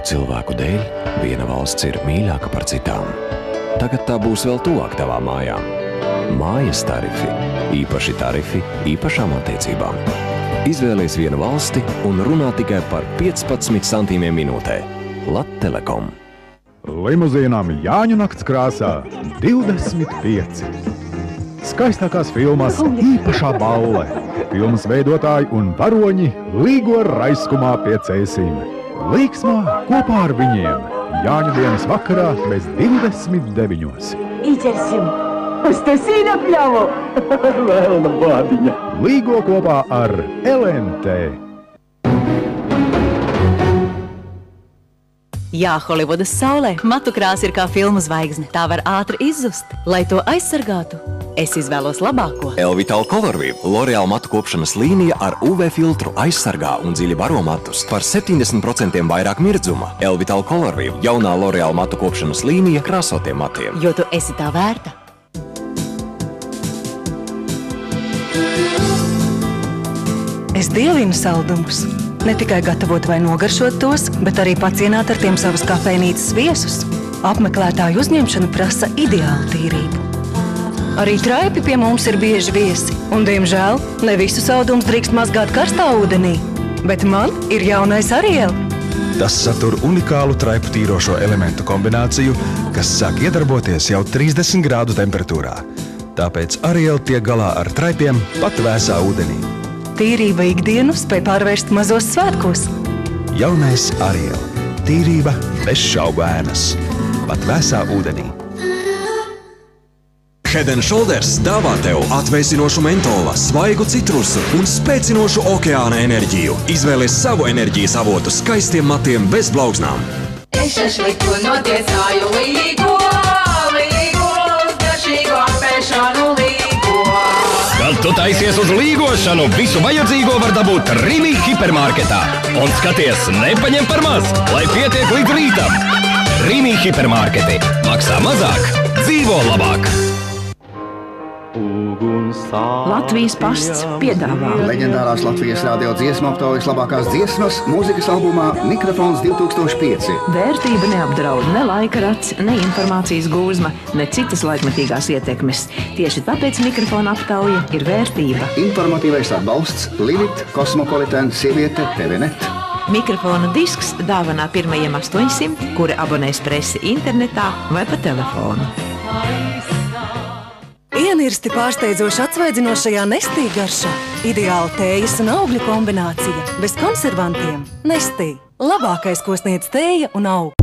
Kuru cilvēku dēļ viena valsts ir mīļāka par citām. Tagad tā būs vēl tuvāk tavām mājām. Mājas tarifi. Īpaši tarifi īpašām attiecībām. Izvēlies vienu valsti un runā tikai par 15 centīmiem minūtē. Lat-Telekom. Limuzīnām Jāņu nakts krāsā 25. Skaistākās filmās īpašā balle. Filmas veidotāji un varoņi līgo raiskumā pie cēsīm. Līksmā kopā ar viņiem. Jāņu dienas vakarā bez 29. Iķersim uz to sīna pļavu. Vēlna bādiņa. Līgo kopā ar LNT. Jā, Holivudas saulē matu krāsa ir kā filmu zvaigzne. Tā var ātri izzust. Lai to aizsargātu, es izvēlos labāko. Elvital Colorview – L'Oreal matu kopšanas līnija ar UV filtru aizsargā un dziļi baro matus. Par 70% vairāk mirdzuma. Elvital Colorview – jaunā L'Oreal matu kopšanas līnija krāsotiem matiem. Jo tu esi tā vērta. Es dievinu saldumus. Ne tikai gatavot vai nogaršot tos, bet arī pacienāt ar tiem savas kafejnīcas viesus. Apmeklētāju uzņemšana prasa ideālu tīrību. Arī traipi pie mums ir bieži viesi, un, diemžēl, ne visu saldumus drīkst mazgāt karstā ūdenī. Bet man ir jaunais Ariel. Tas satur unikālu traipu tīrošo elementu kombināciju, kas sāk iedarboties jau 30 grādu temperatūrā. Tāpēc Ariel tiek galā ar traipiem pat vēsā ūdenī. Tīrība ikdienu spēj pārvērst mazos svētkos. Jaunais Ariel. Tīrība bez šaubu ēnas. Pat vēsā ūdenī. Head & Shoulders dāvā tev atvēsinošu mentola, svaigu citrusu un spēcinošu okeāna enerģiju. Izvēlies savu enerģijas avotu skaistiem matiem bez blauznām. Es šašliku notiesāju līgo, garšīgo apēšanu līgo. Kad tu taisies uz līgošanu, visu vajadzīgo var dabūt Rimi hipermarketā. Un skaties, nepaņem par maz, lai pietiek līdz rītam. Rimi hipermarketi. Maksā mazāk, dzīvo labāk. Latvijas pasts piedāvā leģendārās Latvijas radio dziesmu aptaujas labākās dziesmas mūzikas albumā Mikrofons 2005. Vērtība neapdraud ne laika rats, ne informācijas gūzma, ne citas laikmetīgās ietekmes. Tieši tāpēc mikrofona aptauja ir vērtība. Informatīvais atbalsts Lilith, Cosmopolitan, Sieviete, TVNet. Mikrofona disks dāvanā pirmajiem 800, kuri abonēs presi internetā vai pa telefonu. Ienirsti pārsteidzoši atsvaidzinošajā Nestī garšā. Ideāla tējas un augļu kombinācija. Bez konservantiem. Nestī. Labākais, ko sniedz tēja un augļi.